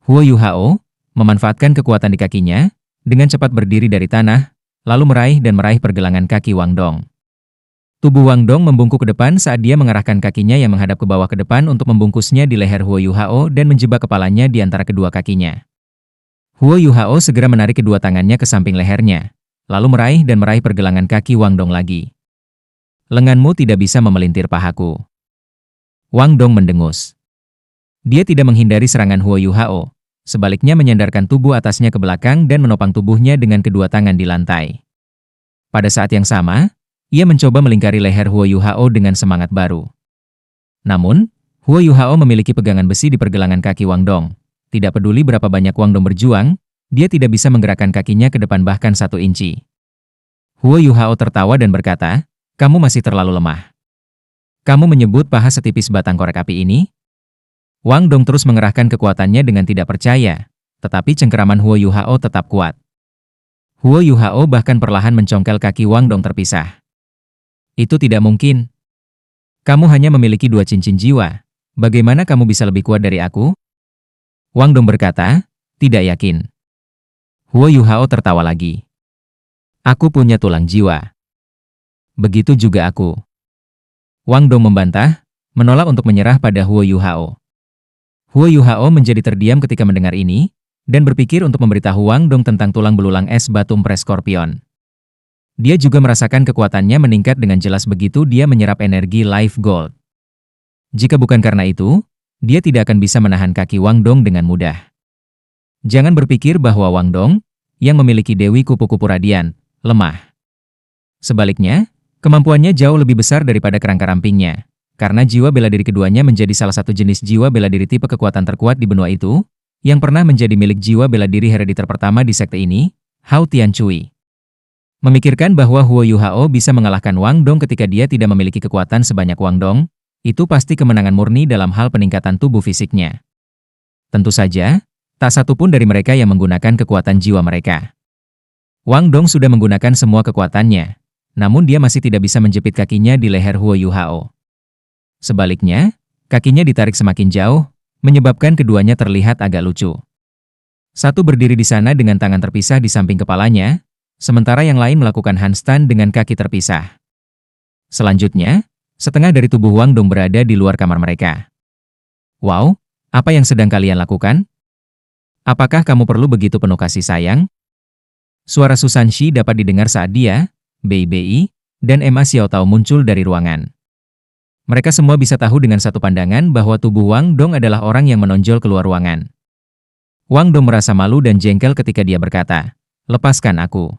Huo Yuhao memanfaatkan kekuatan di kakinya, dengan cepat berdiri dari tanah, lalu meraih pergelangan kaki Wang Dong. Tubuh Wang Dong membungkuk ke depan saat dia mengarahkan kakinya yang menghadap ke bawah ke depan untuk membungkusnya di leher Huo Yuhao dan menjebak kepalanya di antara kedua kakinya. Huo Yuhao segera menarik kedua tangannya ke samping lehernya, lalu meraih pergelangan kaki Wang Dong lagi. Lenganmu tidak bisa memelintir pahaku. Wang Dong mendengus. Dia tidak menghindari serangan Huo Yuhao, sebaliknya menyandarkan tubuh atasnya ke belakang dan menopang tubuhnya dengan kedua tangan di lantai. Pada saat yang sama, ia mencoba melingkari leher Huo Yuhao dengan semangat baru. Namun, Huo Yuhao memiliki pegangan besi di pergelangan kaki Wang Dong. Tidak peduli berapa banyak Wang Dong berjuang, dia tidak bisa menggerakkan kakinya ke depan bahkan 1 inci. Huo Yuhao tertawa dan berkata, "Kamu masih terlalu lemah. Kamu menyebut paha setipis batang korek api ini?" Wang Dong terus mengerahkan kekuatannya dengan tidak percaya, tetapi cengkeraman Huo Yuhao tetap kuat. Huo Yuhao bahkan perlahan mencongkel kaki Wang Dong terpisah. "Itu tidak mungkin. Kamu hanya memiliki 2 cincin jiwa. Bagaimana kamu bisa lebih kuat dari aku?" Wang Dong berkata, "Tidak yakin." Huo Yuhao tertawa lagi. "Aku punya tulang jiwa. Begitu juga aku." Wang Dong membantah, menolak untuk menyerah pada Huo Yuhao. Huo Yuhao menjadi terdiam ketika mendengar ini, dan berpikir untuk memberitahu Wang Dong tentang tulang belulang es batu empres Scorpion. Dia juga merasakan kekuatannya meningkat dengan jelas begitu dia menyerap energi Life Gold. Jika bukan karena itu, dia tidak akan bisa menahan kaki Wang Dong dengan mudah. Jangan berpikir bahwa Wang Dong, yang memiliki Dewi Kupu-Kupu Radian, lemah. Sebaliknya, kemampuannya jauh lebih besar daripada kerangka rampingnya, karena jiwa bela diri keduanya menjadi salah satu jenis jiwa bela diri tipe kekuatan terkuat di benua itu, yang pernah menjadi milik jiwa bela diri herediter pertama di sekte ini, Hao Tianchui. Memikirkan bahwa Huo Yuhao bisa mengalahkan Wang Dong ketika dia tidak memiliki kekuatan sebanyak Wang Dong, itu pasti kemenangan murni dalam hal peningkatan tubuh fisiknya. Tentu saja, tak satu pun dari mereka yang menggunakan kekuatan jiwa mereka. Wang Dong sudah menggunakan semua kekuatannya, namun dia masih tidak bisa menjepit kakinya di leher Huo Yuhao. Sebaliknya, kakinya ditarik semakin jauh, menyebabkan keduanya terlihat agak lucu. Satu berdiri di sana dengan tangan terpisah di samping kepalanya, sementara yang lain melakukan handstand dengan kaki terpisah. Selanjutnya, setengah dari tubuh Wang Dong berada di luar kamar mereka. "Wow, apa yang sedang kalian lakukan? Apakah kamu perlu begitu penuh kasih sayang?" Suara Susan Shi dapat didengar saat dia, Bei Bei, dan Emma Xiaotao muncul dari ruangan. Mereka semua bisa tahu dengan satu pandangan bahwa tubuh Wang Dong adalah orang yang menonjol keluar ruangan. Wang Dong merasa malu dan jengkel ketika dia berkata, "Lepaskan aku."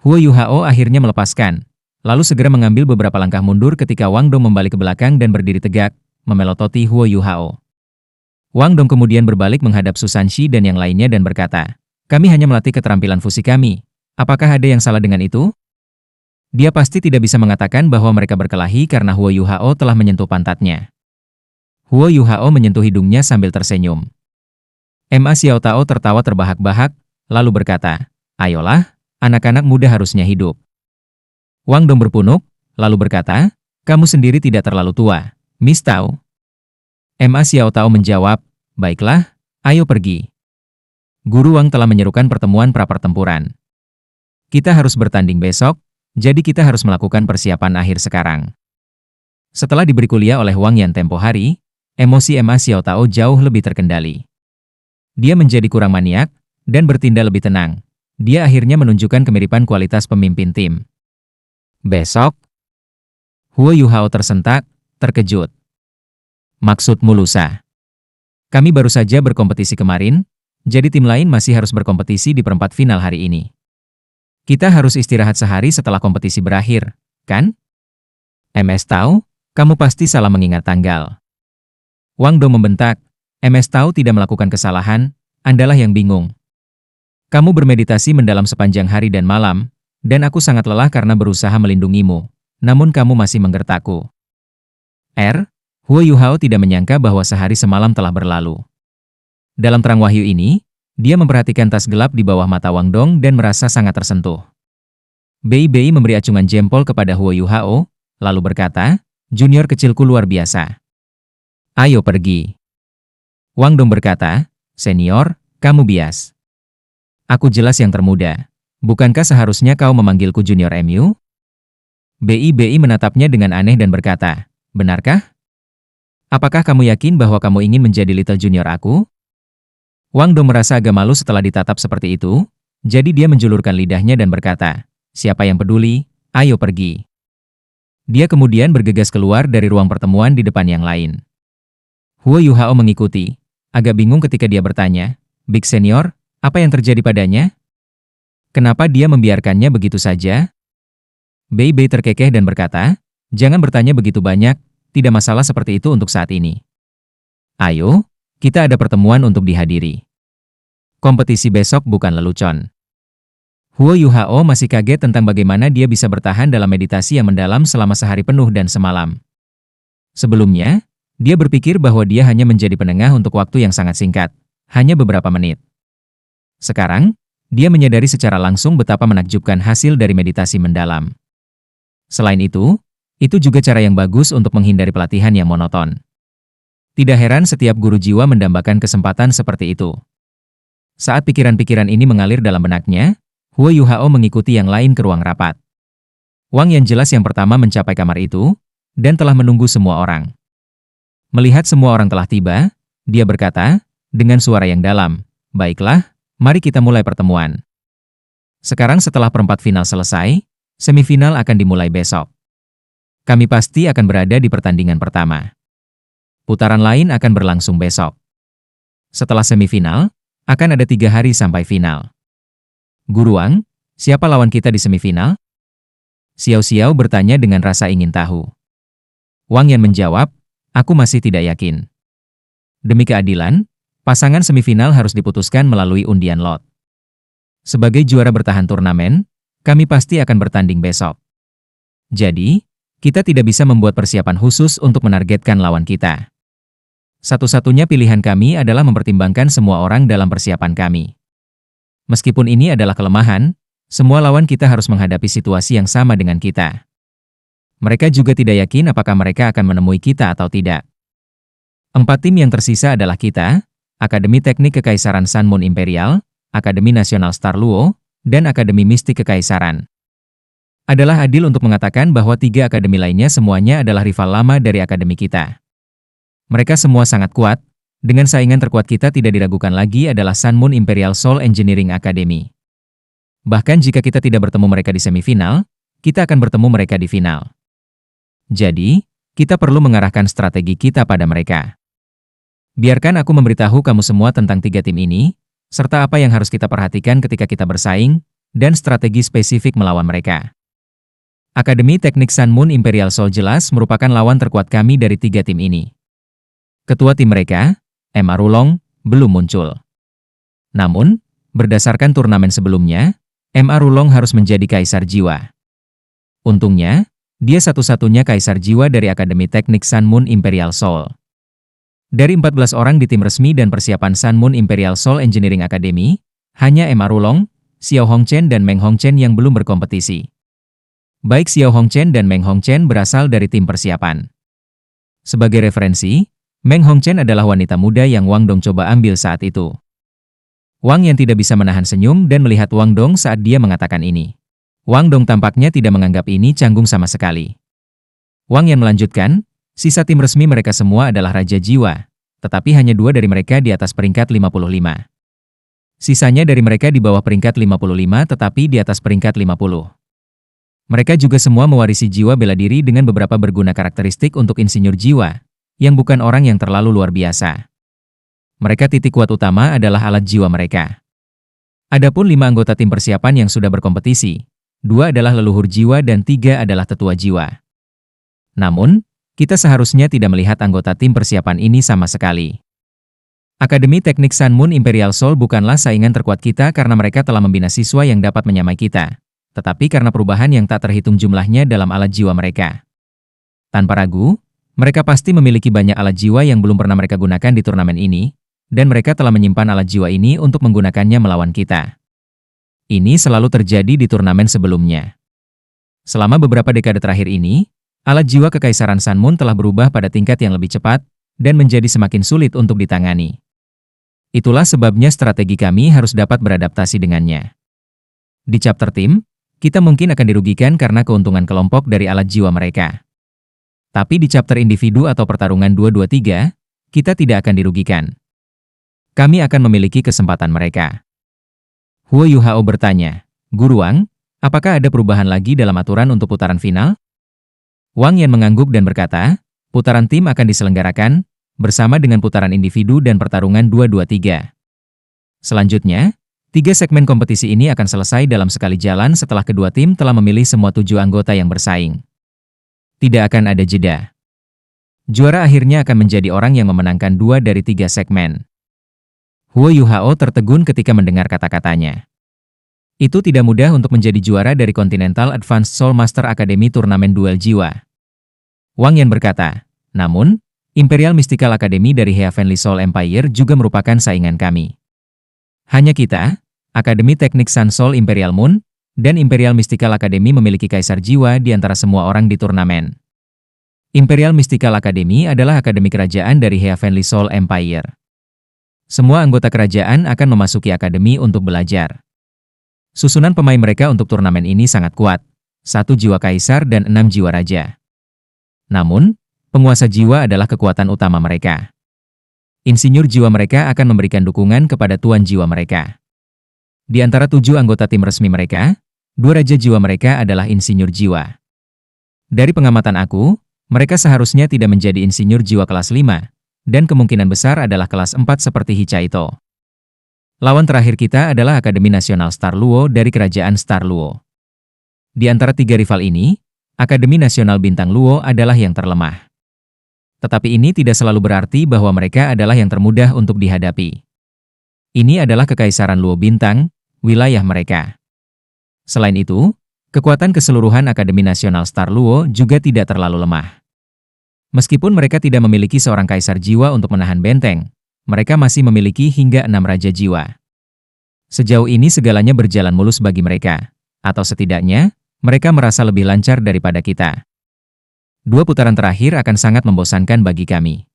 Huo Yuhao akhirnya melepaskan, lalu segera mengambil beberapa langkah mundur ketika Wang Dong membalik ke belakang dan berdiri tegak, memelototi Huo Yuhao. Wang Dong kemudian berbalik menghadap Susan Shi dan yang lainnya dan berkata, "Kami hanya melatih keterampilan fusi kami. Apakah ada yang salah dengan itu?" Dia pasti tidak bisa mengatakan bahwa mereka berkelahi karena Huo Yuhao telah menyentuh pantatnya. Huo Yuhao menyentuh hidungnya sambil tersenyum. Emma Xiaotao tertawa terbahak-bahak, lalu berkata, "Ayolah, anak-anak muda harusnya hidup." Wang Dong berpunuk, lalu berkata, "Kamu sendiri tidak terlalu tua, Miss Tao." Emma Xiaotao menjawab, "Baiklah, ayo pergi. Guru Wang telah menyerukan pertemuan pra-pertempuran. Kita harus bertanding besok, jadi kita harus melakukan persiapan akhir sekarang." Setelah diberi kuliah oleh Wang Yan tempo hari, emosi Emma Xiaotao jauh lebih terkendali. Dia menjadi kurang maniak, dan bertindak lebih tenang. Dia akhirnya menunjukkan kemiripan kualitas pemimpin tim. "Besok?" Huo Yuhao tersentak, terkejut. "Maksudmu lusa? Kami baru saja berkompetisi kemarin, jadi tim lain masih harus berkompetisi di perempat final hari ini. Kita harus istirahat sehari setelah kompetisi berakhir, kan?" "MS Tao, kamu pasti salah mengingat tanggal." Wang Dong membentak, "MS Tao tidak melakukan kesalahan, Andalah yang bingung. Kamu bermeditasi mendalam sepanjang hari dan malam, dan aku sangat lelah karena berusaha melindungimu, namun kamu masih menggertakku." Huo Yuhao tidak menyangka bahwa sehari semalam telah berlalu. Dalam terang wahyu ini, dia memperhatikan tas gelap di bawah mata Wang Dong dan merasa sangat tersentuh. Bei Bei memberi acungan jempol kepada Huo Yuhao, lalu berkata, "Junior kecilku luar biasa. Ayo pergi." Wang Dong berkata, Senior, kamu bias. Aku jelas yang termuda. Bukankah seharusnya kau memanggilku Junior MU? BI menatapnya dengan aneh dan berkata, benarkah? Apakah kamu yakin bahwa kamu ingin menjadi Little Junior aku? Wang Dong merasa agak malu setelah ditatap seperti itu, jadi dia menjulurkan lidahnya dan berkata, siapa yang peduli, ayo pergi. Dia kemudian bergegas keluar dari ruang pertemuan di depan yang lain. Huo Yuhao mengikuti, agak bingung ketika dia bertanya, Big Senior, apa yang terjadi padanya? Kenapa dia membiarkannya begitu saja? Bei terkekeh dan berkata, jangan bertanya begitu banyak, tidak masalah seperti itu untuk saat ini. Ayo, kita ada pertemuan untuk dihadiri. Kompetisi besok bukan lelucon. Huo Yuhao masih kaget tentang bagaimana dia bisa bertahan dalam meditasi yang mendalam selama sehari penuh dan semalam. Sebelumnya, dia berpikir bahwa dia hanya menjadi penengah untuk waktu yang sangat singkat, hanya beberapa menit. Sekarang, dia menyadari secara langsung betapa menakjubkan hasil dari meditasi mendalam. Selain itu juga cara yang bagus untuk menghindari pelatihan yang monoton. Tidak heran setiap guru jiwa mendambakan kesempatan seperti itu. Saat pikiran-pikiran ini mengalir dalam benaknya, Huo Yuhao mengikuti yang lain ke ruang rapat. Wang yang jelas yang pertama mencapai kamar itu, dan telah menunggu semua orang. Melihat semua orang telah tiba, dia berkata, dengan suara yang dalam, baiklah, mari kita mulai pertemuan. Sekarang setelah perempat final selesai, semifinal akan dimulai besok. Kami pasti akan berada di pertandingan pertama. Putaran lain akan berlangsung besok. Setelah semifinal, akan ada 3 hari sampai final. Guru Wang, siapa lawan kita di semifinal? Xiao Xiao bertanya dengan rasa ingin tahu. Wang Yan menjawab, aku masih tidak yakin. Demi keadilan, pasangan semifinal harus diputuskan melalui undian lot. Sebagai juara bertahan turnamen, kami pasti akan bertanding besok. Jadi, kita tidak bisa membuat persiapan khusus untuk menargetkan lawan kita. Satu-satunya pilihan kami adalah mempertimbangkan semua orang dalam persiapan kami. Meskipun ini adalah kelemahan, semua lawan kita harus menghadapi situasi yang sama dengan kita. Mereka juga tidak yakin apakah mereka akan menemui kita atau tidak. 4 tim yang tersisa adalah kita, Akademi Teknik Kekaisaran Sun Moon Imperial, Akademi Nasional Star Luo, dan Akademi Mistik Kekaisaran. Adalah adil untuk mengatakan bahwa 3 akademi lainnya semuanya adalah rival lama dari akademi kita. Mereka semua sangat kuat. Dengan saingan terkuat kita tidak diragukan lagi adalah Sun Moon Imperial Soul Engineering Academy. Bahkan jika kita tidak bertemu mereka di semifinal, kita akan bertemu mereka di final. Jadi, kita perlu mengarahkan strategi kita pada mereka. Biarkan aku memberitahu kamu semua tentang 3 tim ini, serta apa yang harus kita perhatikan ketika kita bersaing, dan strategi spesifik melawan mereka. Akademi Teknik Sun Moon Imperial Soul jelas merupakan lawan terkuat kami dari 3 tim ini. Ketua tim mereka, M.A. Rulong, belum muncul. Namun, berdasarkan turnamen sebelumnya, M.A. Rulong harus menjadi kaisar jiwa. Untungnya, dia satu-satunya kaisar jiwa dari Akademi Teknik Sun Moon Imperial Soul. Dari 14 orang di tim resmi dan persiapan Sun Moon Imperial Soul Engineering Academy, hanya M.A. Rulong, Xiao Hongchen dan Meng Hongchen yang belum berkompetisi. Baik Xiao Hongchen dan Meng Hongchen berasal dari tim persiapan. Sebagai referensi, Meng Hongchen adalah wanita muda yang Wang Dong coba ambil saat itu. Wang yang tidak bisa menahan senyum dan melihat Wang Dong saat dia mengatakan ini. Wang Dong tampaknya tidak menganggap ini canggung sama sekali. Wang yang melanjutkan, sisa tim resmi mereka semua adalah Raja Jiwa, tetapi hanya 2 dari mereka di atas peringkat 55. Sisanya dari mereka di bawah peringkat 55 tetapi di atas peringkat 50. Mereka juga semua mewarisi jiwa bela diri dengan beberapa berguna karakteristik untuk insinyur jiwa, yang bukan orang yang terlalu luar biasa. Mereka titik kuat utama adalah alat jiwa mereka. Adapun 5 anggota tim persiapan yang sudah berkompetisi, 2 adalah leluhur jiwa dan 3 adalah tetua jiwa. Namun, kita seharusnya tidak melihat anggota tim persiapan ini sama sekali. Akademi Teknik Sun Moon Imperial Soul bukanlah saingan terkuat kita karena mereka telah membina siswa yang dapat menyamai kita, tetapi karena perubahan yang tak terhitung jumlahnya dalam alat jiwa mereka. Tanpa ragu, mereka pasti memiliki banyak alat jiwa yang belum pernah mereka gunakan di turnamen ini, dan mereka telah menyimpan alat jiwa ini untuk menggunakannya melawan kita. Ini selalu terjadi di turnamen sebelumnya. Selama beberapa dekade terakhir ini, alat jiwa Kekaisaran Sun Moon telah berubah pada tingkat yang lebih cepat, dan menjadi semakin sulit untuk ditangani. Itulah sebabnya strategi kami harus dapat beradaptasi dengannya. Di chapter tim, kita mungkin akan dirugikan karena keuntungan kelompok dari alat jiwa mereka. Tapi di chapter individu atau pertarungan 2-2-3, kita tidak akan dirugikan. Kami akan memiliki kesempatan mereka. Huo Yuhao bertanya, Guru Wang, apakah ada perubahan lagi dalam aturan untuk putaran final? Wang Yan mengangguk dan berkata, putaran tim akan diselenggarakan, bersama dengan putaran individu dan pertarungan 2-2-3. Selanjutnya, 3 segmen kompetisi ini akan selesai dalam sekali jalan setelah kedua tim telah memilih semua 7 anggota yang bersaing. Tidak akan ada jeda. Juara akhirnya akan menjadi orang yang memenangkan 2 dari 3 segmen. Huo Yuhao tertegun ketika mendengar kata-katanya. Itu tidak mudah untuk menjadi juara dari Continental Advanced Soul Master Academy turnamen duel jiwa. Wang Yan berkata, namun, Imperial Mystical Academy dari Heavenly Soul Empire juga merupakan saingan kami. Hanya kita, Akademi Teknik Sun Soul Imperial Moon, dan Imperial Mystical Academy memiliki kaisar jiwa di antara semua orang di turnamen. Imperial Mystical Academy adalah akademi kerajaan dari Heavenly Soul Empire. Semua anggota kerajaan akan memasuki akademi untuk belajar. Susunan pemain mereka untuk turnamen ini sangat kuat, 1 jiwa kaisar dan 6 jiwa raja. Namun, penguasa jiwa adalah kekuatan utama mereka. Insinyur jiwa mereka akan memberikan dukungan kepada tuan jiwa mereka. Di antara 7 anggota tim resmi mereka, 2 raja jiwa mereka adalah insinyur jiwa. Dari pengamatan aku, mereka seharusnya tidak menjadi insinyur jiwa kelas 5, dan kemungkinan besar adalah kelas 4 seperti Hichaito. Lawan terakhir kita adalah Akademi Nasional Star Luo dari Kerajaan Star Luo. Di antara 3 rival ini, Akademi Nasional Bintang Luo adalah yang terlemah. Tetapi ini tidak selalu berarti bahwa mereka adalah yang termudah untuk dihadapi. Ini adalah Kekaisaran Luo Bintang, wilayah mereka. Selain itu, kekuatan keseluruhan Akademi Nasional Star Luo juga tidak terlalu lemah. Meskipun mereka tidak memiliki seorang kaisar jiwa untuk menahan benteng, mereka masih memiliki hingga 6 raja jiwa. Sejauh ini segalanya berjalan mulus bagi mereka, atau setidaknya, mereka merasa lebih lancar daripada kita. 2 putaran terakhir akan sangat membosankan bagi kami.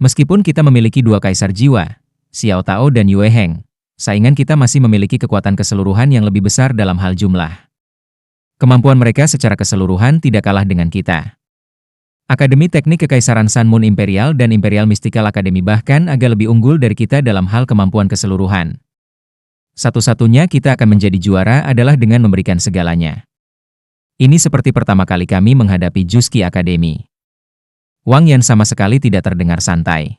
Meskipun kita memiliki 2 kaisar jiwa, Xiao Tao dan Yue Heng, saingan kita masih memiliki kekuatan keseluruhan yang lebih besar dalam hal jumlah. Kemampuan mereka secara keseluruhan tidak kalah dengan kita. Akademi Teknik Kekaisaran Sun Moon Imperial dan Imperial Mystical Academy bahkan agak lebih unggul dari kita dalam hal kemampuan keseluruhan. Satu-satunya kita akan menjadi juara adalah dengan memberikan segalanya. Ini seperti pertama kali kami menghadapi Juski Academy. Wang Yan sama sekali tidak terdengar santai.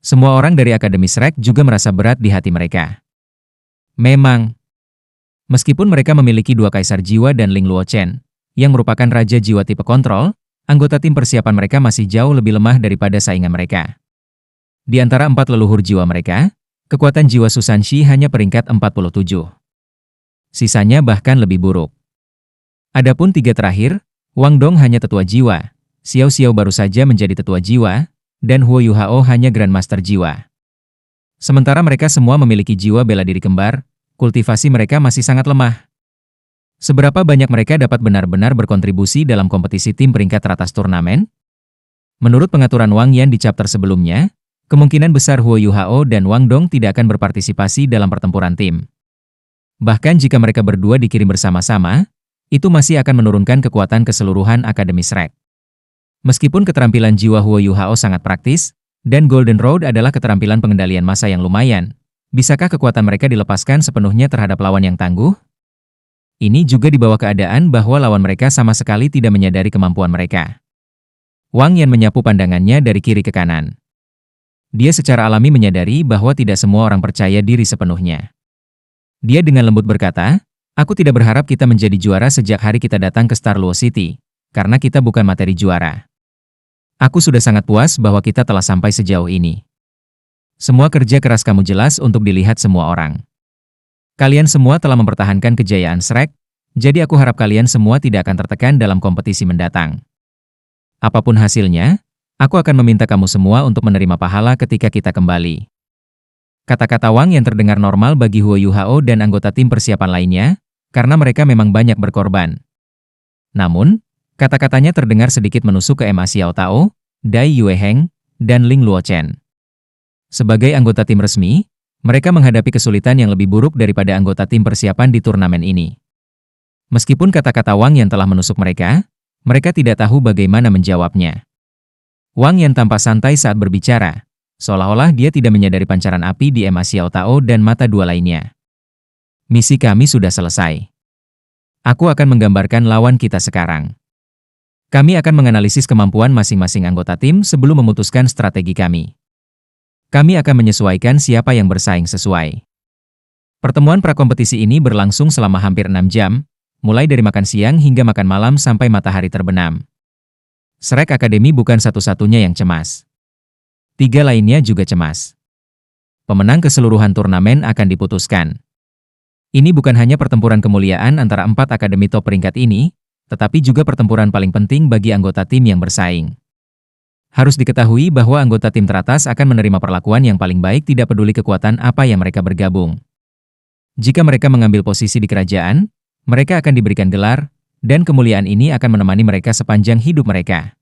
Semua orang dari Akademi Shrek juga merasa berat di hati mereka. Memang, meskipun mereka memiliki 2 kaisar jiwa dan Ling Luo Chen, yang merupakan raja jiwa tipe kontrol, anggota tim persiapan mereka masih jauh lebih lemah daripada saingan mereka. Di antara 4 leluhur jiwa mereka, kekuatan jiwa Susanshi hanya peringkat 47. Sisanya bahkan lebih buruk. Adapun 3 terakhir, Wang Dong hanya tetua jiwa, Xiao Xiao baru saja menjadi tetua jiwa, dan Huo Yuhao hanya Grandmaster jiwa. Sementara mereka semua memiliki jiwa bela diri kembar, kultivasi mereka masih sangat lemah. Seberapa banyak mereka dapat benar-benar berkontribusi dalam kompetisi tim peringkat teratas turnamen? Menurut pengaturan Wang Yan di chapter sebelumnya, kemungkinan besar Huo Yuhao dan Wang Dong tidak akan berpartisipasi dalam pertempuran tim. Bahkan jika mereka berdua dikirim bersama-sama, itu masih akan menurunkan kekuatan keseluruhan Akademi Shrek. Meskipun keterampilan jiwa Huo Yuhao sangat praktis, dan Golden Road adalah keterampilan pengendalian massa yang lumayan, bisakah kekuatan mereka dilepaskan sepenuhnya terhadap lawan yang tangguh? Ini juga di bawah keadaan bahwa lawan mereka sama sekali tidak menyadari kemampuan mereka. Wang Yan menyapu pandangannya dari kiri ke kanan. Dia secara alami menyadari bahwa tidak semua orang percaya diri sepenuhnya. Dia dengan lembut berkata, aku tidak berharap kita menjadi juara sejak hari kita datang ke Star Luo City, karena kita bukan materi juara. Aku sudah sangat puas bahwa kita telah sampai sejauh ini. Semua kerja keras kamu jelas untuk dilihat semua orang. Kalian semua telah mempertahankan kejayaan Shrek, jadi aku harap kalian semua tidak akan tertekan dalam kompetisi mendatang. Apapun hasilnya, aku akan meminta kamu semua untuk menerima pahala ketika kita kembali. Kata-kata Wang yang terdengar normal bagi Huo Yuhao dan anggota tim persiapan lainnya, karena mereka memang banyak berkorban. Namun, kata-katanya terdengar sedikit menusuk ke Ma Xiao Tao, Dai Yue Heng, dan Ling Luo Chen. Sebagai anggota tim resmi, mereka menghadapi kesulitan yang lebih buruk daripada anggota tim persiapan di turnamen ini. Meskipun kata-kata Wang Yan telah menusuk mereka tidak tahu bagaimana menjawabnya. Wang Yan tampak santai saat berbicara, seolah-olah dia tidak menyadari pancaran api di Ma Xiao Tao dan mata dua lainnya. Misi kami sudah selesai. Aku akan menggambarkan lawan kita sekarang. Kami akan menganalisis kemampuan masing-masing anggota tim sebelum memutuskan strategi kami. Kami akan menyesuaikan siapa yang bersaing sesuai. Pertemuan prakompetisi ini berlangsung selama hampir 6 jam, mulai dari makan siang hingga makan malam sampai matahari terbenam. Shrek Academy bukan satu-satunya yang cemas. 3 lainnya juga cemas. Pemenang keseluruhan turnamen akan diputuskan. Ini bukan hanya pertempuran kemuliaan antara 4 akademi top peringkat ini, tetapi juga pertempuran paling penting bagi anggota tim yang bersaing. Harus diketahui bahwa anggota tim teratas akan menerima perlakuan yang paling baik tidak peduli kekuatan apa yang mereka bergabung. Jika mereka mengambil posisi di kerajaan, mereka akan diberikan gelar, dan kemuliaan ini akan menemani mereka sepanjang hidup mereka.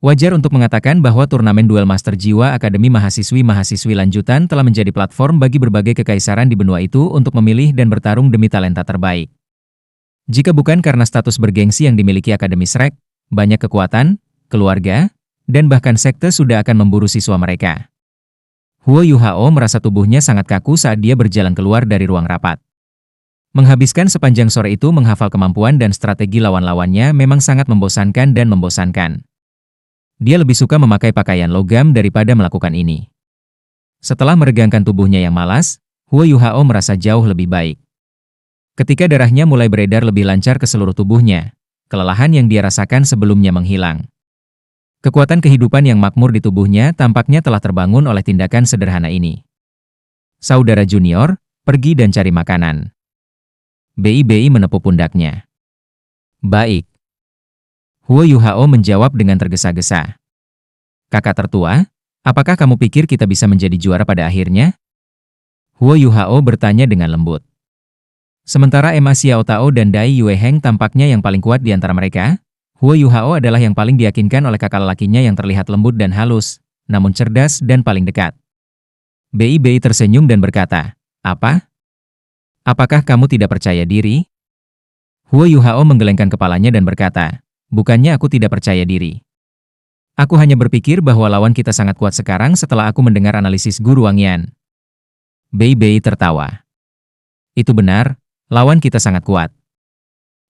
Wajar untuk mengatakan bahwa turnamen duel Master Jiwa Akademi Mahasiswi-Mahasiswi Lanjutan telah menjadi platform bagi berbagai kekaisaran di benua itu untuk memilih dan bertarung demi talenta terbaik. Jika bukan karena status bergengsi yang dimiliki Akademi Shrek, banyak kekuatan, keluarga, dan bahkan sekte sudah akan memburu siswa mereka. Huo Yuhao merasa tubuhnya sangat kaku saat dia berjalan keluar dari ruang rapat. Menghabiskan sepanjang sore itu menghafal kemampuan dan strategi lawan-lawannya memang sangat membosankan dan membosankan. Dia lebih suka memakai pakaian logam daripada melakukan ini. Setelah meregangkan tubuhnya yang malas, Huo Yuhao merasa jauh lebih baik. Ketika darahnya mulai beredar lebih lancar ke seluruh tubuhnya, kelelahan yang dia rasakan sebelumnya menghilang. Kekuatan kehidupan yang makmur di tubuhnya tampaknya telah terbangun oleh tindakan sederhana ini. Saudara junior, pergi dan cari makanan. Bi menepuk pundaknya. Baik. Huo Yuhao menjawab dengan tergesa-gesa. Kakak tertua, apakah kamu pikir kita bisa menjadi juara pada akhirnya? Huo Yuhao bertanya dengan lembut. Sementara Ma Xiao Tao dan Dai Yueheng tampaknya yang paling kuat di antara mereka, Huo Yuhao adalah yang paling diyakinkan oleh kakak lelakinya yang terlihat lembut dan halus, namun cerdas dan paling dekat. Bei tersenyum dan berkata, "Apa? Apakah kamu tidak percaya diri?" Huo Yuhao menggelengkan kepalanya dan berkata, "Bukannya aku tidak percaya diri. Aku hanya berpikir bahwa lawan kita sangat kuat sekarang setelah aku mendengar analisis Guru Wang Yan." Bei tertawa. Itu benar, lawan kita sangat kuat.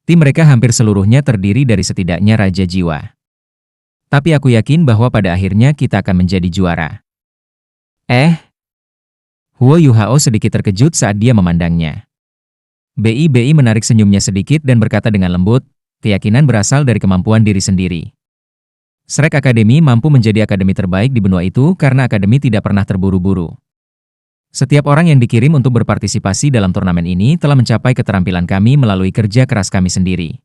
Tim mereka hampir seluruhnya terdiri dari setidaknya Raja Jiwa. Tapi aku yakin bahwa pada akhirnya kita akan menjadi juara. Huo Yuhao sedikit terkejut saat dia memandangnya. Bi menarik senyumnya sedikit dan berkata dengan lembut, keyakinan berasal dari kemampuan diri sendiri. Shrek Academy mampu menjadi akademi terbaik di benua itu karena akademi tidak pernah terburu-buru. Setiap orang yang dikirim untuk berpartisipasi dalam turnamen ini telah mencapai keterampilan kami melalui kerja keras kami sendiri.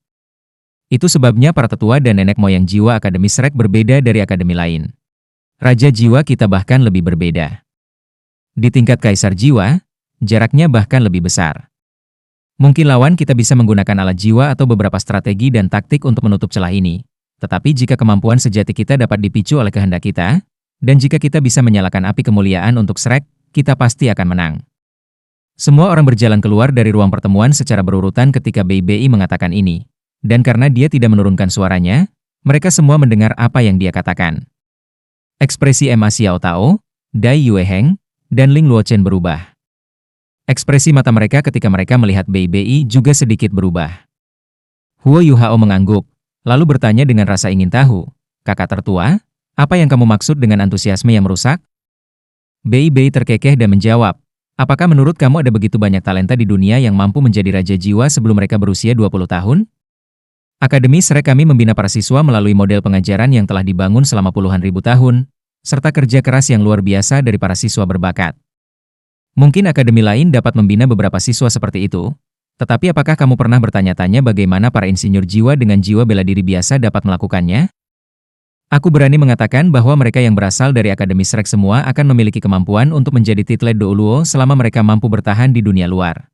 Itu sebabnya para tetua dan nenek moyang jiwa Akademi Shrek berbeda dari akademi lain. Raja jiwa kita bahkan lebih berbeda. Di tingkat kaisar jiwa, jaraknya bahkan lebih besar. Mungkin lawan kita bisa menggunakan alat jiwa atau beberapa strategi dan taktik untuk menutup celah ini. Tetapi jika kemampuan sejati kita dapat dipicu oleh kehendak kita, dan jika kita bisa menyalakan api kemuliaan untuk Shrek, kita pasti akan menang. Semua orang berjalan keluar dari ruang pertemuan secara berurutan ketika Bei mengatakan ini. Dan karena dia tidak menurunkan suaranya, mereka semua mendengar apa yang dia katakan. Ekspresi Ma Xiao Tao, Dai Yueheng, dan Ling Luochen berubah. Ekspresi mata mereka ketika mereka melihat Bei juga sedikit berubah. Huo Yuhao mengangguk, lalu bertanya dengan rasa ingin tahu, "Kakak tertua, apa yang kamu maksud dengan antusiasme yang merusak?" Bei terkekeh dan menjawab, "Apakah menurut kamu ada begitu banyak talenta di dunia yang mampu menjadi raja jiwa sebelum mereka berusia 20 tahun? Akademi Shrek kami membina para siswa melalui model pengajaran yang telah dibangun selama puluhan ribu tahun, serta kerja keras yang luar biasa dari para siswa berbakat. Mungkin akademi lain dapat membina beberapa siswa seperti itu, tetapi apakah kamu pernah bertanya-tanya bagaimana para insinyur jiwa dengan jiwa bela diri biasa dapat melakukannya? Aku berani mengatakan bahwa mereka yang berasal dari Akademi Shrek semua akan memiliki kemampuan untuk menjadi titlet Douluo selama mereka mampu bertahan di dunia luar.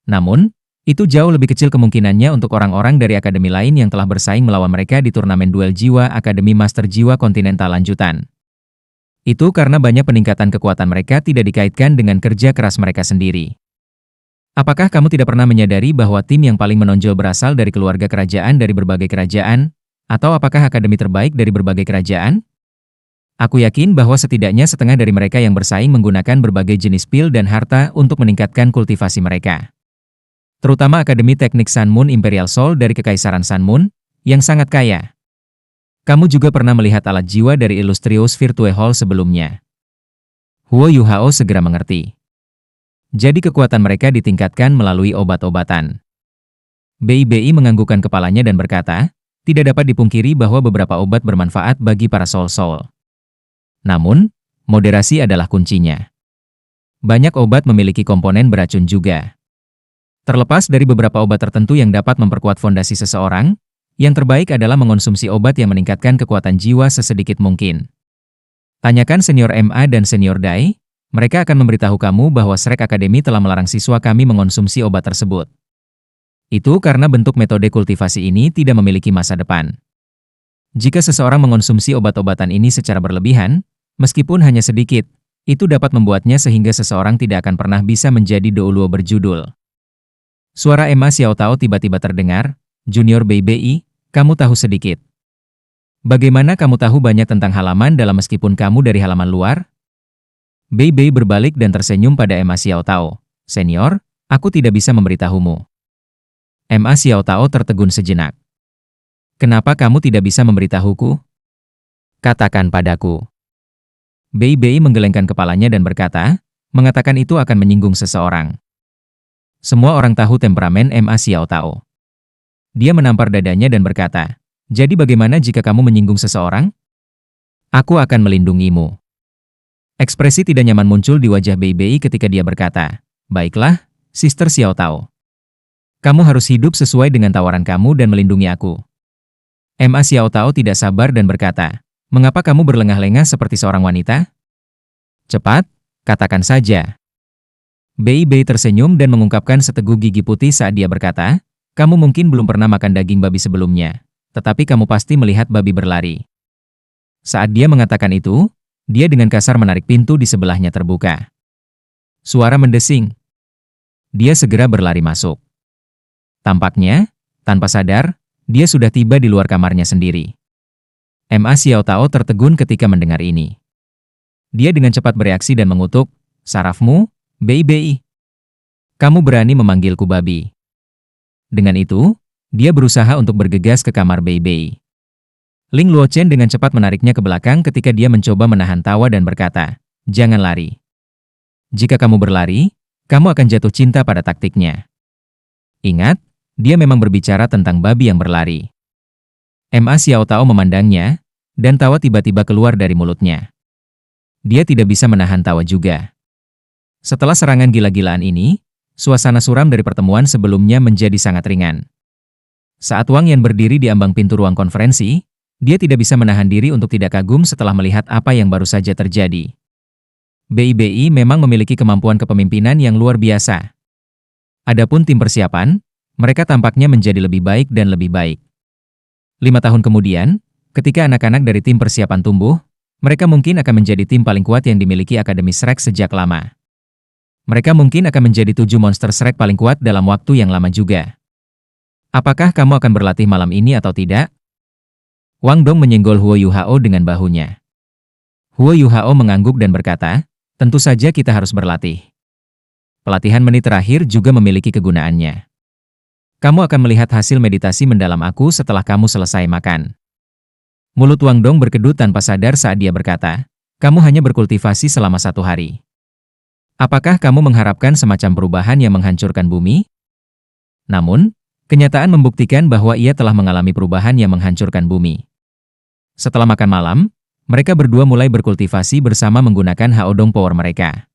Namun, itu jauh lebih kecil kemungkinannya untuk orang-orang dari akademi lain yang telah bersaing melawan mereka di turnamen duel jiwa Akademi Master Jiwa Kontinental Lanjutan. Itu karena banyak peningkatan kekuatan mereka tidak dikaitkan dengan kerja keras mereka sendiri. Apakah kamu tidak pernah menyadari bahwa tim yang paling menonjol berasal dari keluarga kerajaan dari berbagai kerajaan? Atau apakah akademi terbaik dari berbagai kerajaan? Aku yakin bahwa setidaknya setengah dari mereka yang bersaing menggunakan berbagai jenis pil dan harta untuk meningkatkan kultivasi mereka. Terutama Akademi Teknik Sun Moon Imperial Soul dari Kekaisaran Sun Moon, yang sangat kaya. Kamu juga pernah melihat alat jiwa dari Illustrious Virtue Hall sebelumnya. Huo Yuhao segera mengerti. Jadi kekuatan mereka ditingkatkan melalui obat-obatan. BIBI menganggukkan kepalanya dan berkata, tidak dapat dipungkiri bahwa beberapa obat bermanfaat bagi para soul-soul. Namun, moderasi adalah kuncinya. Banyak obat memiliki komponen beracun juga. Terlepas dari beberapa obat tertentu yang dapat memperkuat fondasi seseorang, yang terbaik adalah mengonsumsi obat yang meningkatkan kekuatan jiwa sesedikit mungkin. Tanyakan Senior MA dan Senior Dai, mereka akan memberitahu kamu bahwa Shrek Academy telah melarang siswa kami mengonsumsi obat tersebut. Itu karena bentuk metode kultivasi ini tidak memiliki masa depan. Jika seseorang mengonsumsi obat-obatan ini secara berlebihan, meskipun hanya sedikit, itu dapat membuatnya sehingga seseorang tidak akan pernah bisa menjadi douluo berjudul. Suara Emma Xiao Tao tiba-tiba terdengar, Junior BIBI, kamu tahu sedikit. Bagaimana kamu tahu banyak tentang halaman dalam meskipun kamu dari halaman luar? BIBI berbalik dan tersenyum pada Emma Xiao Tao. Senior, aku tidak bisa memberitahumu. Emma Xiao Tao tertegun sejenak. Kenapa kamu tidak bisa memberitahuku? Katakan padaku. BIBI menggelengkan kepalanya dan berkata, mengatakan itu akan menyinggung seseorang. Semua orang tahu temperamen Emma Xiao Tao. Dia menampar dadanya dan berkata, jadi bagaimana jika kamu menyinggung seseorang? Aku akan melindungimu. Ekspresi tidak nyaman muncul di wajah BIBI ketika dia berkata, baiklah, Sister Xiao Tao. Kamu harus hidup sesuai dengan tawaran kamu dan melindungi aku. Emma Xiao Tao tidak sabar dan berkata, mengapa kamu berlengah-lengah seperti seorang wanita? Cepat, katakan saja. BIBI tersenyum dan mengungkapkan seteguk gigi putih saat dia berkata, kamu mungkin belum pernah makan daging babi sebelumnya, tetapi kamu pasti melihat babi berlari. Saat dia mengatakan itu, dia dengan kasar menarik pintu di sebelahnya terbuka. Suara mendesing. Dia segera berlari masuk. Tampaknya, tanpa sadar, dia sudah tiba di luar kamarnya sendiri. Emma Xiao Tao tertegun ketika mendengar ini. Dia dengan cepat bereaksi dan mengutuk, sarafmu, BIBI. Kamu berani memanggilku babi. Dengan itu, dia berusaha untuk bergegas ke kamar BIBI. Ling Luochen dengan cepat menariknya ke belakang ketika dia mencoba menahan tawa dan berkata, jangan lari. Jika kamu berlari, kamu akan jatuh cinta pada taktiknya. Ingat, dia memang berbicara tentang babi yang berlari. Emma Xiao Tao memandangnya, dan tawa tiba-tiba keluar dari mulutnya. Dia tidak bisa menahan tawa juga. Setelah serangan gila-gilaan ini, suasana suram dari pertemuan sebelumnya menjadi sangat ringan. Saat Wang Yan berdiri di ambang pintu ruang konferensi, dia tidak bisa menahan diri untuk tidak kagum setelah melihat apa yang baru saja terjadi. BIBI memang memiliki kemampuan kepemimpinan yang luar biasa. Adapun tim persiapan, mereka tampaknya menjadi lebih baik dan lebih baik. 5 tahun kemudian, ketika anak-anak dari tim persiapan tumbuh, mereka mungkin akan menjadi tim paling kuat yang dimiliki Akademi Shrek sejak lama. Mereka mungkin akan menjadi 7 monster Shrek paling kuat dalam waktu yang lama juga. Apakah kamu akan berlatih malam ini atau tidak? Wang Dong menyenggol Huo Yuhao dengan bahunya. Huo Yuhao mengangguk dan berkata, tentu saja kita harus berlatih. Pelatihan menit terakhir juga memiliki kegunaannya. Kamu akan melihat hasil meditasi mendalam aku setelah kamu selesai makan. Mulut Wang Dong berkedut tanpa sadar saat dia berkata, kamu hanya berkultivasi selama 1 hari. Apakah kamu mengharapkan semacam perubahan yang menghancurkan bumi? Namun, kenyataan membuktikan bahwa ia telah mengalami perubahan yang menghancurkan bumi. Setelah makan malam, mereka berdua mulai berkultivasi bersama menggunakan Haodong Power mereka.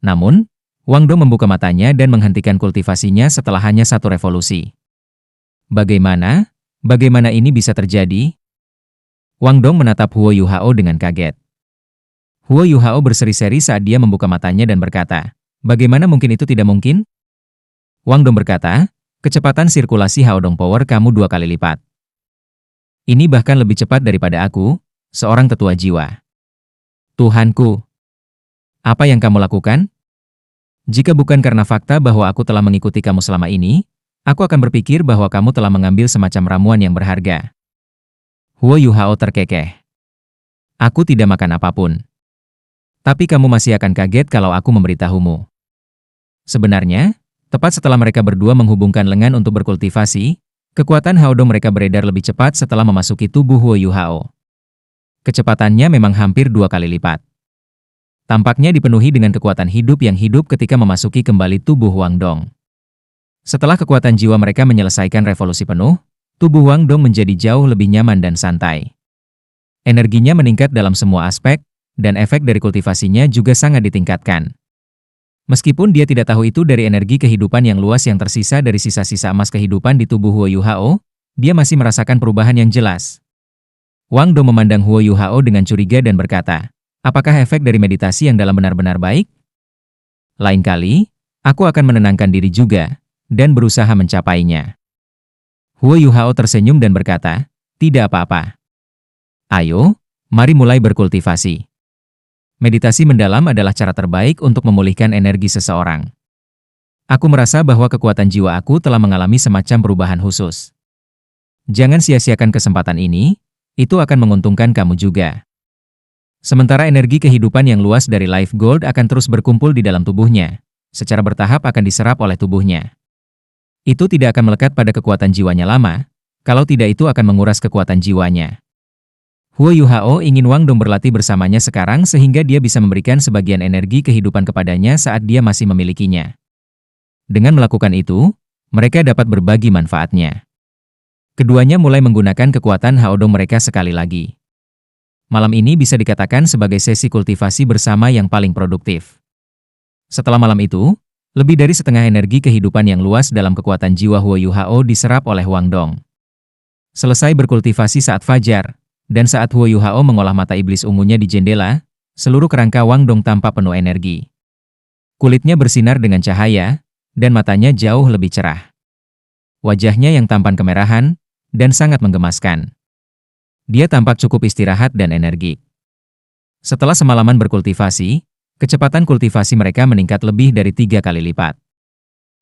Namun, Wang Dong membuka matanya dan menghentikan kultivasinya setelah hanya 1 revolusi. Bagaimana? Bagaimana ini bisa terjadi? Wang Dong menatap Huo Yuhao dengan kaget. Huo Yuhao berseri-seri saat dia membuka matanya dan berkata, bagaimana mungkin itu tidak mungkin? Wang Dong berkata, kecepatan sirkulasi Haodong Power kamu 2 kali lipat. Ini bahkan lebih cepat daripada aku, seorang tetua jiwa. Tuhanku, apa yang kamu lakukan? Jika bukan karena fakta bahwa aku telah mengikuti kamu selama ini, aku akan berpikir bahwa kamu telah mengambil semacam ramuan yang berharga. Huo Yuhao terkekeh. Aku tidak makan apapun. Tapi kamu masih akan kaget kalau aku memberitahumu. Sebenarnya, tepat setelah mereka berdua menghubungkan lengan untuk berkultivasi, kekuatan Haodong mereka beredar lebih cepat setelah memasuki tubuh Huo Yuhao. Kecepatannya memang hampir 2 kali lipat. Tampaknya dipenuhi dengan kekuatan hidup yang hidup ketika memasuki kembali tubuh Wang Dong. Setelah kekuatan jiwa mereka menyelesaikan revolusi penuh, tubuh Wang Dong menjadi jauh lebih nyaman dan santai. Energinya meningkat dalam semua aspek, dan efek dari kultivasinya juga sangat ditingkatkan. Meskipun dia tidak tahu itu dari energi kehidupan yang luas yang tersisa dari sisa-sisa emas kehidupan di tubuh Huo Yuhao, dia masih merasakan perubahan yang jelas. Wang Dong memandang Huo Yuhao dengan curiga dan berkata, apakah efek dari meditasi yang dalam benar-benar baik? Lain kali, aku akan menenangkan diri juga, dan berusaha mencapainya. Huo Yuhao tersenyum dan berkata, tidak apa-apa. Ayo, mari mulai berkultivasi. Meditasi mendalam adalah cara terbaik untuk memulihkan energi seseorang. Aku merasa bahwa kekuatan jiwa aku telah mengalami semacam perubahan khusus. Jangan sia-siakan kesempatan ini, itu akan menguntungkan kamu juga. Sementara energi kehidupan yang luas dari Life Gold akan terus berkumpul di dalam tubuhnya, secara bertahap akan diserap oleh tubuhnya. Itu tidak akan melekat pada kekuatan jiwanya lama, kalau tidak itu akan menguras kekuatan jiwanya. Huo Yuhao ingin Wang Dong berlatih bersamanya sekarang sehingga dia bisa memberikan sebagian energi kehidupan kepadanya saat dia masih memilikinya. Dengan melakukan itu, mereka dapat berbagi manfaatnya. Keduanya mulai menggunakan kekuatan Haodong mereka sekali lagi. Malam ini bisa dikatakan sebagai sesi kultivasi bersama yang paling produktif. Setelah malam itu, lebih dari setengah energi kehidupan yang luas dalam kekuatan jiwa Huo Yuhao diserap oleh Wang Dong. Selesai berkultivasi saat fajar, dan saat Huo Yuhao mengolah mata iblis ungunya di jendela, seluruh kerangka Wang Dong tampak penuh energi. Kulitnya bersinar dengan cahaya, dan matanya jauh lebih cerah. Wajahnya yang tampan kemerahan, dan sangat menggemaskan. Dia tampak cukup istirahat dan energik. Setelah semalaman berkultivasi, kecepatan kultivasi mereka meningkat lebih dari 3 kali lipat.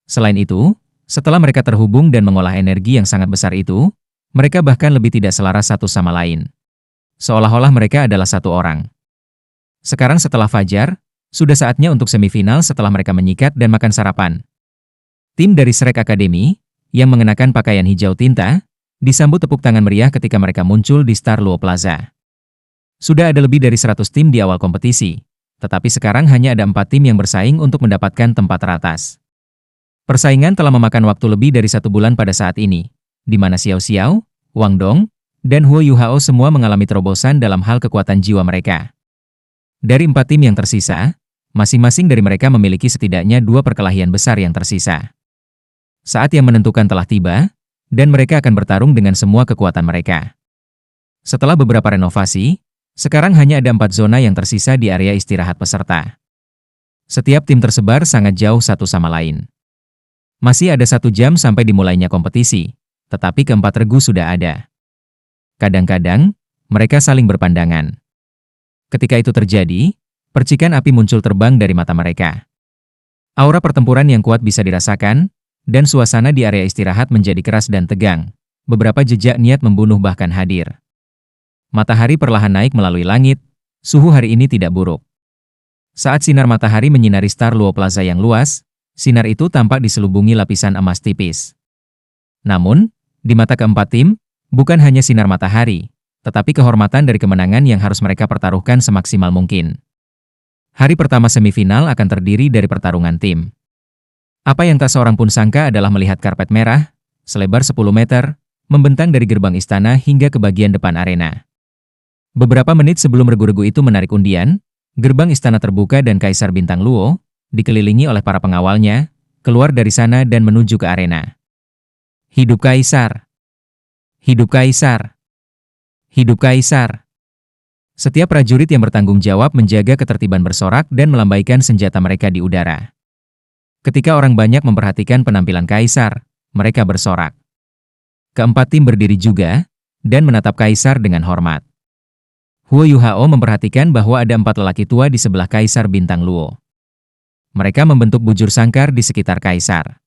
Selain itu, setelah mereka terhubung dan mengolah energi yang sangat besar itu, mereka bahkan lebih tidak selaras satu sama lain. Seolah-olah mereka adalah satu orang. Sekarang setelah fajar, sudah saatnya untuk semifinal setelah mereka menyikat dan makan sarapan. Tim dari Shrek Academy, yang mengenakan pakaian hijau tinta, disambut tepuk tangan meriah ketika mereka muncul di Star Luo Plaza. Sudah ada lebih dari 100 tim di awal kompetisi, tetapi sekarang hanya ada 4 tim yang bersaing untuk mendapatkan tempat teratas. Persaingan telah memakan waktu lebih dari 1 bulan pada saat ini, di mana Xiao Xiao, Wang Dong, dan Huo Yuhao semua mengalami terobosan dalam hal kekuatan jiwa mereka. Dari 4 tim yang tersisa, masing-masing dari mereka memiliki setidaknya 2 perkelahian besar yang tersisa. Saat yang menentukan telah tiba, dan mereka akan bertarung dengan semua kekuatan mereka. Setelah beberapa renovasi, sekarang hanya ada 4 zona yang tersisa di area istirahat peserta. Setiap tim tersebar sangat jauh satu sama lain. Masih ada 1 jam sampai dimulainya kompetisi, tetapi keempat regu sudah ada. Kadang-kadang, mereka saling berpandangan. Ketika itu terjadi, percikan api muncul terbang dari mata mereka. Aura pertempuran yang kuat bisa dirasakan, dan suasana di area istirahat menjadi keras dan tegang. Beberapa jejak niat membunuh bahkan hadir. Matahari perlahan naik melalui langit, suhu hari ini tidak buruk. Saat sinar matahari menyinari Star Luo Plaza yang luas, sinar itu tampak diselubungi lapisan emas tipis. Namun, di mata keempat tim, bukan hanya sinar matahari, tetapi kehormatan dari kemenangan yang harus mereka pertaruhkan semaksimal mungkin. Hari pertama semifinal akan terdiri dari pertarungan tim. Apa yang tak seorang pun sangka adalah melihat karpet merah, selebar 10 meter, membentang dari gerbang istana hingga ke bagian depan arena. Beberapa menit sebelum regu-regu itu menarik undian, gerbang istana terbuka dan Kaisar Bintang Luo, dikelilingi oleh para pengawalnya, keluar dari sana dan menuju ke arena. Hidup Kaisar! Hidup Kaisar! Hidup Kaisar! Setiap prajurit yang bertanggung jawab menjaga ketertiban bersorak dan melambaikan senjata mereka di udara. Ketika orang banyak memperhatikan penampilan Kaisar, mereka bersorak. Keempat tim berdiri juga, dan menatap Kaisar dengan hormat. Huo Yuhao memperhatikan bahwa ada 4 lelaki tua di sebelah Kaisar Bintang Luo. Mereka membentuk bujur sangkar di sekitar Kaisar.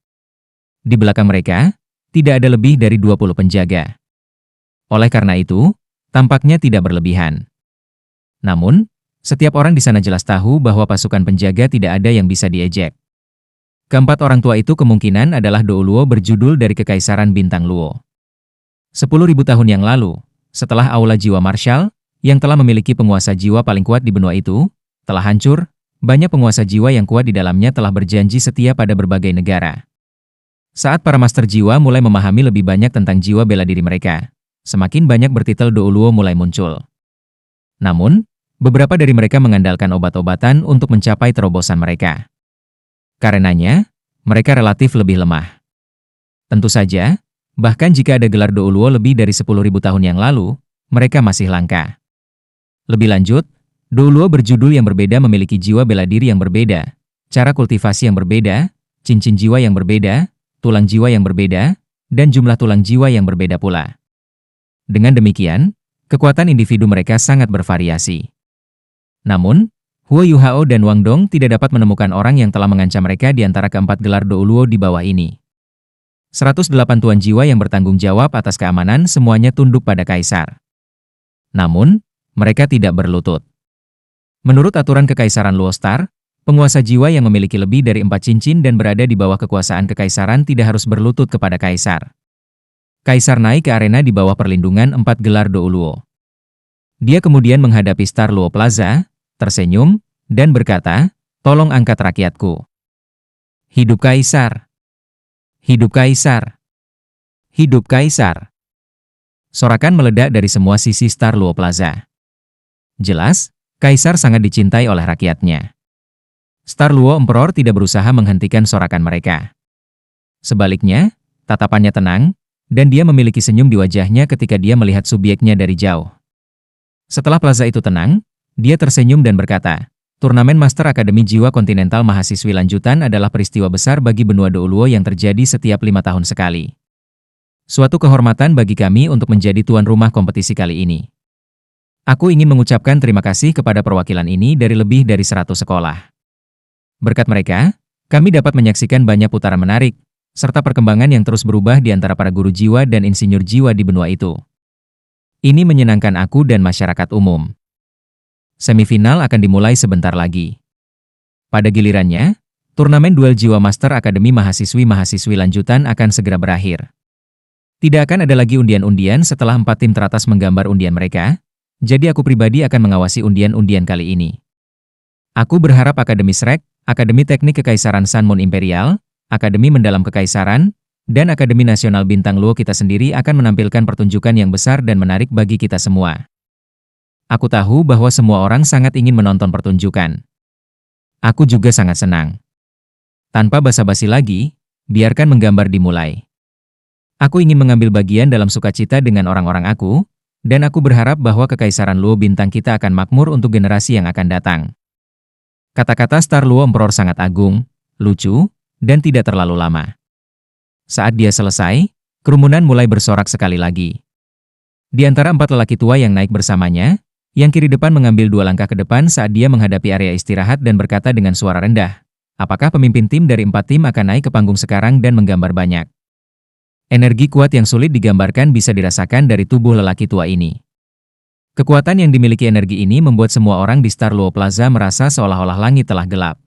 Di belakang mereka, tidak ada lebih dari 20 penjaga. Oleh karena itu, tampaknya tidak berlebihan. Namun, setiap orang di sana jelas tahu bahwa pasukan penjaga tidak ada yang bisa diejek. Keempat orang tua itu kemungkinan adalah Dou Luo berjudul dari Kekaisaran Bintang Luo. 10.000 tahun yang lalu, setelah Aula Jiwa Marshal, yang telah memiliki penguasa jiwa paling kuat di benua itu, telah hancur, banyak penguasa jiwa yang kuat di dalamnya telah berjanji setia pada berbagai negara. Saat para master jiwa mulai memahami lebih banyak tentang jiwa bela diri mereka, semakin banyak bertitel Dou Luo mulai muncul. Namun, beberapa dari mereka mengandalkan obat-obatan untuk mencapai terobosan mereka. Karenanya, mereka relatif lebih lemah. Tentu saja, bahkan jika ada gelar Dou Luo lebih dari 10.000 tahun yang lalu, mereka masih langka. Lebih lanjut, Dou Luo berjudul yang berbeda memiliki jiwa bela diri yang berbeda, cara kultivasi yang berbeda, cincin jiwa yang berbeda, tulang jiwa yang berbeda, dan jumlah tulang jiwa yang berbeda pula. Dengan demikian, kekuatan individu mereka sangat bervariasi. Namun, Huo Yuhao dan Wang Dong tidak dapat menemukan orang yang telah mengancam mereka di antara keempat gelar Dou Luo di bawah ini. 108 tuan jiwa yang bertanggung jawab atas keamanan semuanya tunduk pada Kaisar. Namun, mereka tidak berlutut. Menurut aturan Kekaisaran Luo Star, penguasa jiwa yang memiliki lebih dari 4 cincin dan berada di bawah kekuasaan Kekaisaran tidak harus berlutut kepada Kaisar. Kaisar naik ke arena di bawah perlindungan 4 gelar Dou Luo. Dia kemudian menghadapi Star Luo Plaza, tersenyum, dan berkata, "Tolong angkat rakyatku. Hidup Kaisar! Hidup Kaisar! Hidup Kaisar!" Sorakan meledak dari semua sisi Star Luo Plaza. Jelas, Kaisar sangat dicintai oleh rakyatnya. Star Luo Emperor tidak berusaha menghentikan sorakan mereka. Sebaliknya, tatapannya tenang, dan dia memiliki senyum di wajahnya ketika dia melihat subjeknya dari jauh. Setelah plaza itu tenang, dia tersenyum dan berkata, "Turnamen Master Akademi Jiwa Kontinental Mahasiswi Lanjutan adalah peristiwa besar bagi benua Dou Luo yang terjadi setiap 5 tahun sekali. Suatu kehormatan bagi kami untuk menjadi tuan rumah kompetisi kali ini. Aku ingin mengucapkan terima kasih kepada perwakilan ini dari lebih dari 100 sekolah. Berkat mereka, kami dapat menyaksikan banyak putaran menarik, serta perkembangan yang terus berubah di antara para guru jiwa dan insinyur jiwa di benua itu. Ini menyenangkan aku dan masyarakat umum." Semifinal akan dimulai sebentar lagi. Pada gilirannya, turnamen duel jiwa Master Akademi Mahasiswi-Mahasiswi Lanjutan akan segera berakhir. Tidak akan ada lagi undian-undian setelah 4 tim teratas menggambar undian mereka, jadi aku pribadi akan mengawasi undian-undian kali ini. Aku berharap Akademi Shrek, Akademi Teknik Kekaisaran Sun Moon Imperial, Akademi Mendalam Kekaisaran, dan Akademi Nasional Bintang Luo kita sendiri akan menampilkan pertunjukan yang besar dan menarik bagi kita semua. Aku tahu bahwa semua orang sangat ingin menonton pertunjukan. Aku juga sangat senang. Tanpa basa-basi lagi, biarkan menggambar dimulai. Aku ingin mengambil bagian dalam sukacita dengan orang-orang aku, dan aku berharap bahwa Kekaisaran Luo Bintang kita akan makmur untuk generasi yang akan datang. Kata-kata Star Luo Emperor sangat agung, lucu, dan tidak terlalu lama. Saat dia selesai, kerumunan mulai bersorak sekali lagi. Di antara 4 lelaki tua yang naik bersamanya, yang kiri depan mengambil 2 langkah ke depan saat dia menghadapi area istirahat dan berkata dengan suara rendah, "Apakah pemimpin tim dari 4 tim akan naik ke panggung sekarang dan menggambar banyak?" Energi kuat yang sulit digambarkan bisa dirasakan dari tubuh lelaki tua ini. Kekuatan yang dimiliki energi ini membuat semua orang di Star Luo Plaza merasa seolah-olah langit telah gelap.